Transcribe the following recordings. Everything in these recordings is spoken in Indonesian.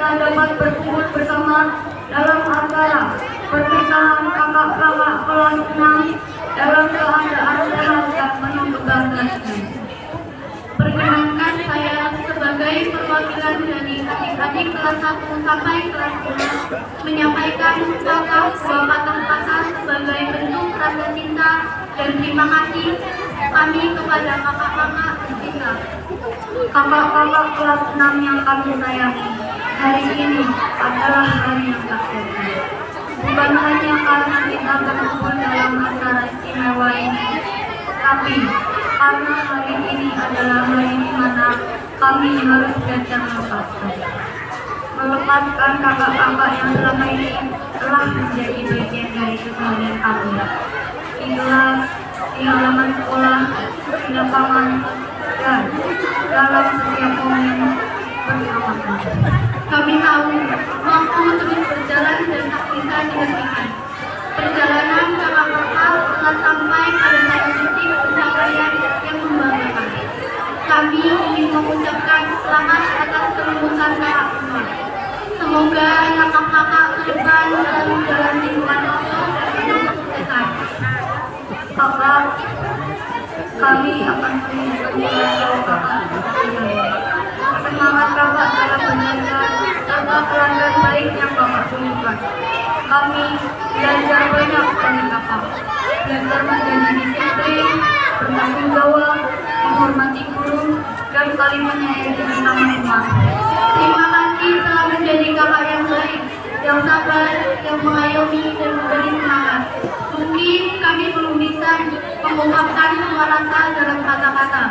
kita dapat berkumpul bersama dalam acara perpisahan kakak-kakak kelas 6 dalam keadaan sehat dan penuh kebanggaan. Perkenankan saya sebagai perwakilan dari adik-adik kelas 1 sampai kelas 10 menyampaikan ucapan dua kata sebagai bentuk rasa cinta dan terima kasih kami kepada kakak-kakak kita. Kakak-kakak kelas 6 yang kami sayangi, hari ini adalah hari yang tak biasa. Bukan hanya karena kita berkumpul dalam acara istimewa ini, tapi karena hari ini adalah hari di mana kami harus belajar melepaskan kakak-kakak yang selama ini telah menjadi bagian dari keseharian kami. Di kelas, di halaman sekolah, di lapangan, dan dalam setiap momen bersama kami. Kami tahu waktu terus berjalan dan tak bisa dihentikan. Perjalanan kakak-kakak telah sampai pada satu titik pencapaian yang membanggakan. Kami ingin mengucapkan selamat atas kelulusan kakak semua. Semoga kakak-kakak ke depan selalu dalam lingkungan Allah dan penuh kesuksesan. Kakak, kami akan menunjukkan kakak. Semangat kakak dalam belajar serta teladan baik yang kakak tunjukkan. Kami belajar banyak dari kakak. Belajar menjadi disiplin, bertanggung jawab, menghormati guru, dan saling menyayangi bersama teman. Terima kasih telah menjadi kakak yang baik, yang sabar, yang mengayomi dan memberi semangat. Mungkin kami belum bisa mengungkapkan semua rasa dalam kata-kata,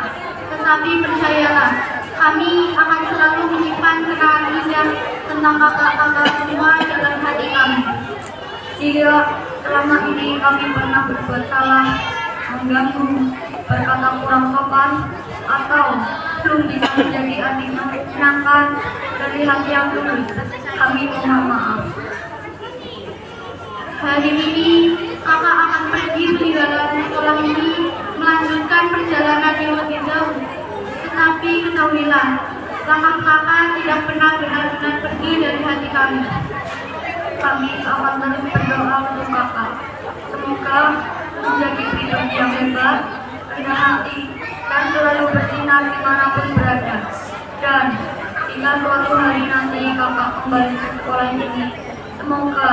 tetapi percayalah, kami akan selalu menyimpan kenangan indah tentang kakak-kakak semua dalam hati kami. Jika selama ini kami pernah berbuat salah, mengganggu, berkata kurang sopan, atau belum bisa menjadi adik yang menyenangkan dari hati yang tulus, kami mohon maaf. Hari ini kakak akan pergi meninggalkan sekolah ini, melanjutkan perjalanan yang lebih jauh. Tetapi ketahuilah, langkah kakak tidak pernah benar-benar pergi dari hati kami. Kami akan terus berdoa untuk kakak. Semoga menjadi pribadi yang hebat, rendah hati, dan selalu bersinar dimanapun berada. Dan jika suatu hari nanti kakak kembali ke sekolah ini, semoga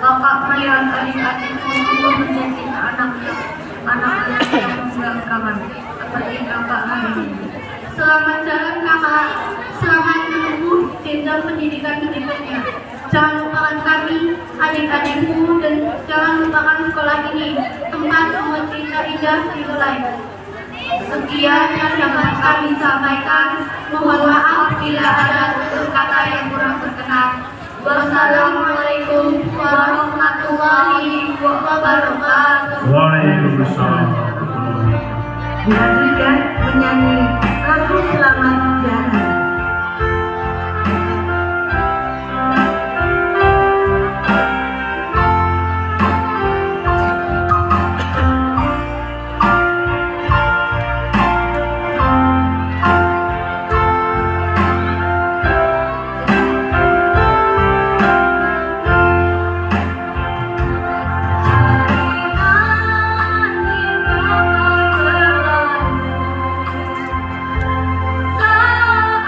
kakak melihat adik-adikmu tumbuh menjadi anak yang membanggakan seperti kakak hari ini. Selamat jalan kakak, selamat menempuh jenjang pendidikan berikutnya. Jangan lupakan kami, adik-adikmu, dan jangan lupakan sekolah ini, tempat semua cerita indah dimulai. Sekian yang dapat kami sampaikan. Mohon maaf bila ada tutur kata yang kurang berkenan. Wassalamualaikum warahmatullahi wabarakatuh. Waalaikumsalam. Dihadirkan menyanyi lagu Selamat Jalan. Selamat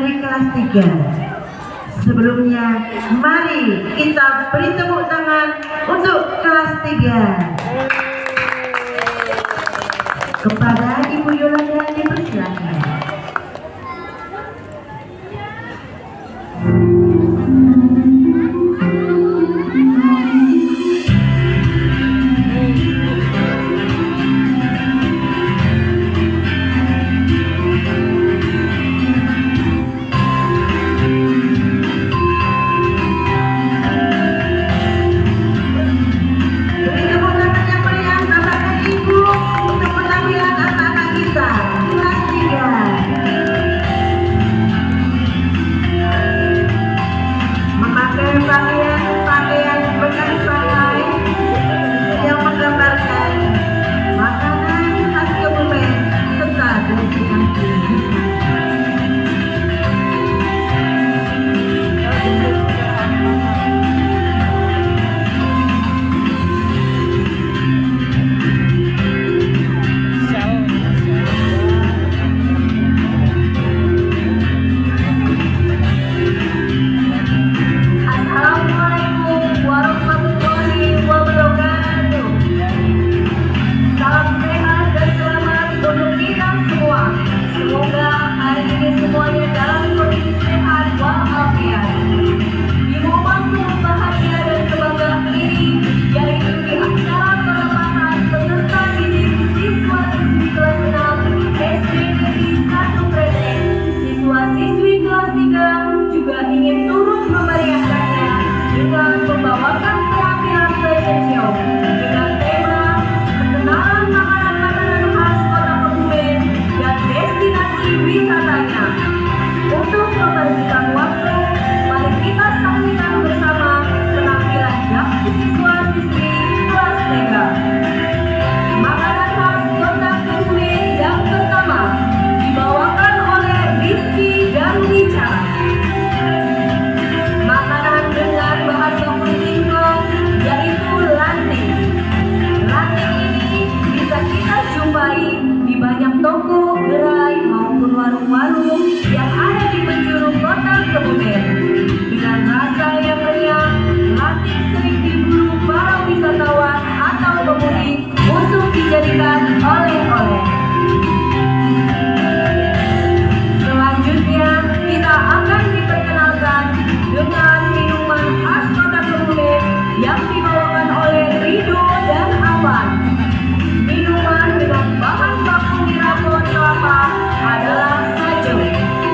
dari kelas 3. Sebelumnya, mari kita beri tepuk tangan untuk kelas 3. Kepada Ibu Yolanda dipersilakan. Pakaian bekas pakai yang menggambarkan makanan khas Kebumen serta bersihan tinggi. Selanjutnya kita akan diperkenalkan dengan minuman khas Kota Kebumen yang dibawakan oleh Rido dan Aman. Minuman dengan bahan baku mirapon kelapa adalah Sajo.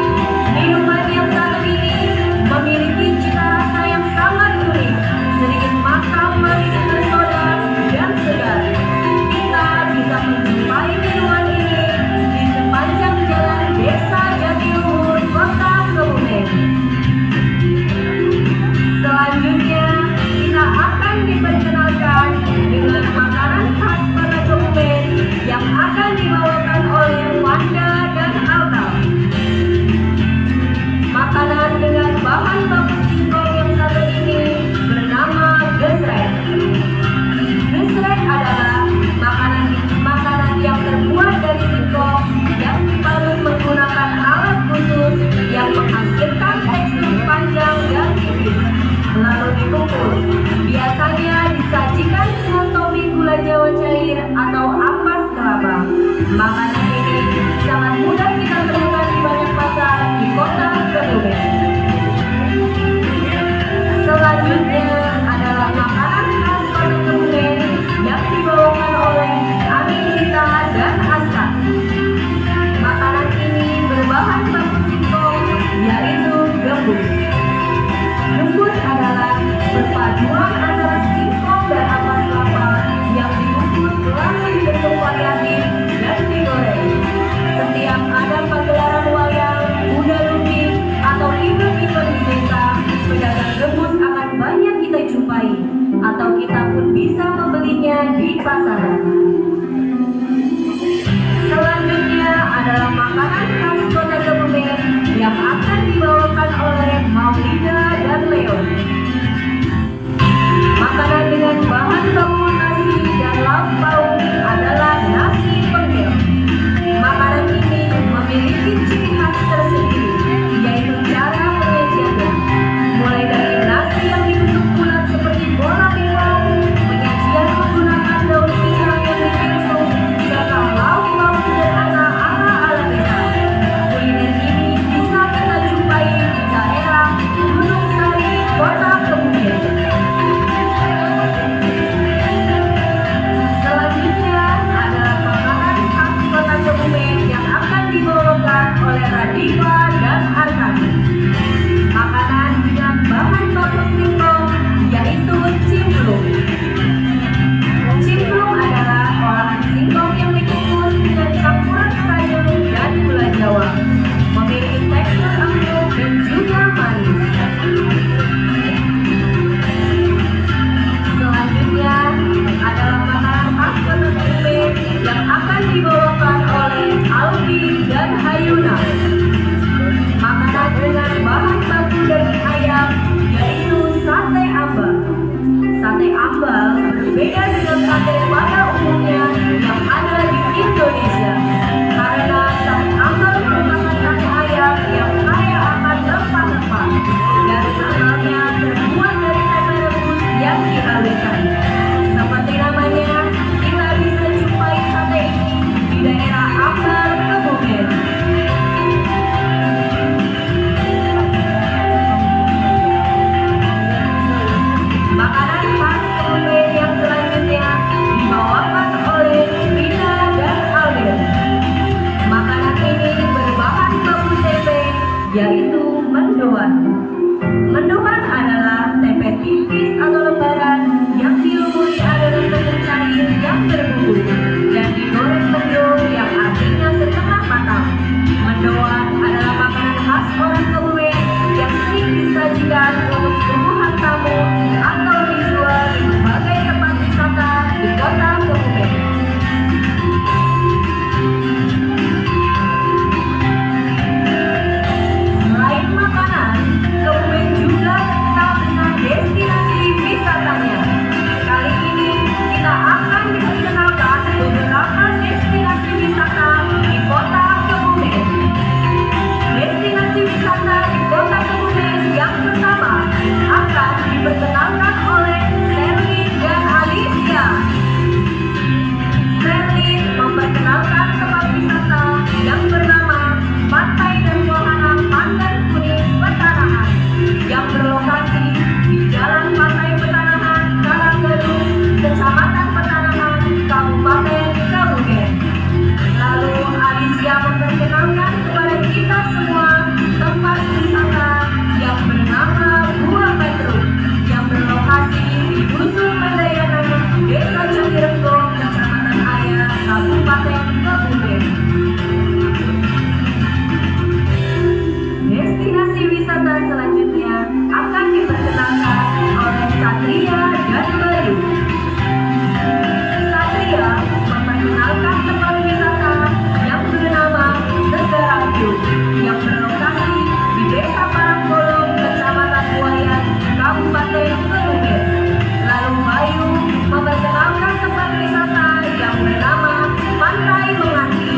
yaitu mendoan. Mendoan adalah tempe tipis atau lembaran yang dilumuri adonan tepung cair yang berbumbu dan digoreng mendung yang artinya setengah matang. Mendoan adalah makanan khas orang Kebumen yang sering disajikan untuk suguhan tamu atau dijual di berbagai tempat wisata di kota Kebumen. Selain makanan, Kebumen juga terkenal dengan destinasi wisatanya. Kali ini kita akan diperkenalkan beberapa destinasi wisata di kota Kebumen. Destinasi wisata di kota Kebumen yang pertama akan diperkenalkan oleh Sherlyn dan Alicia. Sherlyn memperkenalkan tempat wisata yang bernama Pantai dan Wahana Pandan Kuning Petanahan yang berlokasi di Jalan Pantai Petanahan, Karanggadung, Kecamatan Petanahan, Kabupaten Kebumen. Lalu Alicia memperkenalkan kepada kita semua tempat wisata yang bernama Gua Petruk yang berlokasi di Dusun Mandayangan, Desa Jatireggo, Kecamatan Ayah, Kabupaten Kebumen. Destinasi wisata selanjutnya akan diperkenalkan oleh Satria dan Bayu. Satria memperkenalkan tempat wisata yang bernama Negara View yang berlokasi di Desa Parangbolong, Kecamatan Buayan, Kabupaten Kebumen. Lalu Bayu memperkenalkan tempat wisata yang bernama Pantai Menganti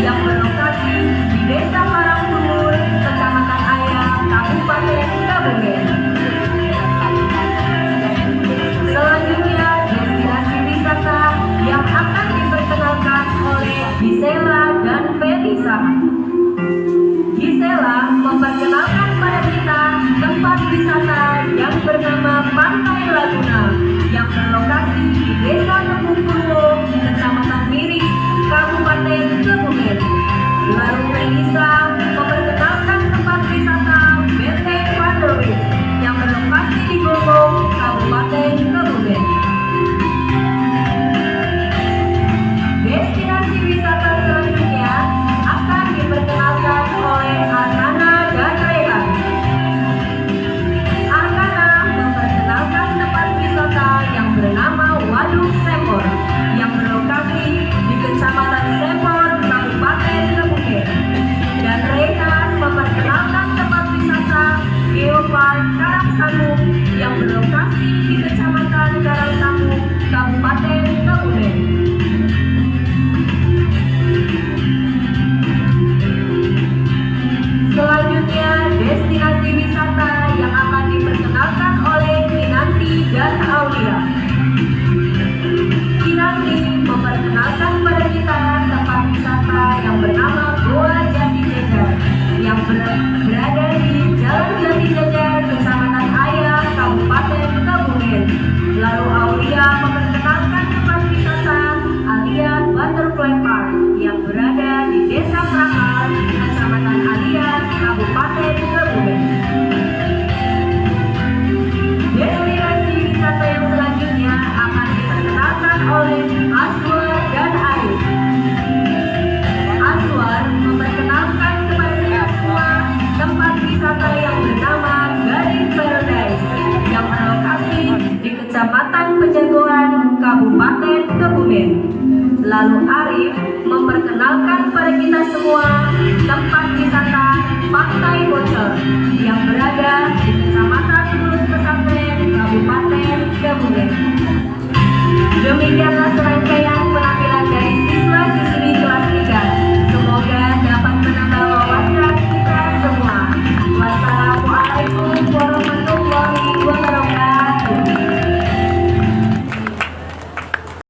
yang berlokasi di Desa Parangbolong, Kecamatan Ayah, Kabupaten Kebumen. Selanjutnya, destinasi wisata yang akan diperkenalkan oleh Gisela dan Felisa. Gisela memperkenalkan pada kita tempat wisata yang bernama Pantai Laguna yang berlokasi di Desa Tembung Purwo, Kecamatan Miring, Kabupaten Kebumen. Lalu Felisa memperkenalkan tempat wisata Benteng Vanderwijk yang berlokasi di Gombong, Kabupaten Kebumen. Destinasi wisata selanjutnya akan diperkenalkan oleh Arkana dan Rehan. Arkana memperkenalkan tempat wisata yang bernama Waduk Sempor yang berlokasi di Kecamatan Sempor, Kabupaten Kebumen. Dan Rehan memperkenalkan tempat wisata Geopark Karangsambung yang berlokasi di Kecamatan Karangsambung, Kabupaten Kebumen. Selanjutnya, destinasi wisata yang akan diperkenalkan oleh Kinanti dan Aulia. Kinanti memperkenalkan pada kita tempat wisata yang bernama Goa Jati Jajar yang berada di Jalan Jati Jajar, Kecamatan Ayah, Kabupaten Kebumen. Lalu Aulia memperkenalkan tempat wisata Alia Butterfly Park yang berada di Desa Prangal, Kecamatan Alia, Kabupaten Kebumen. Destinasi wisata yang selanjutnya akan diperkenalkan oleh Aswar dan Arif. Aswar memperkenalkan kepada kita semua tempat wisata yang bernama Garden Paradise yang berlokasi di Kecamatan Pejagoan, Kabupaten Kebumen. Lalu Arif memperkenalkan pada kita semua tempat wisata Pantai Bocor yang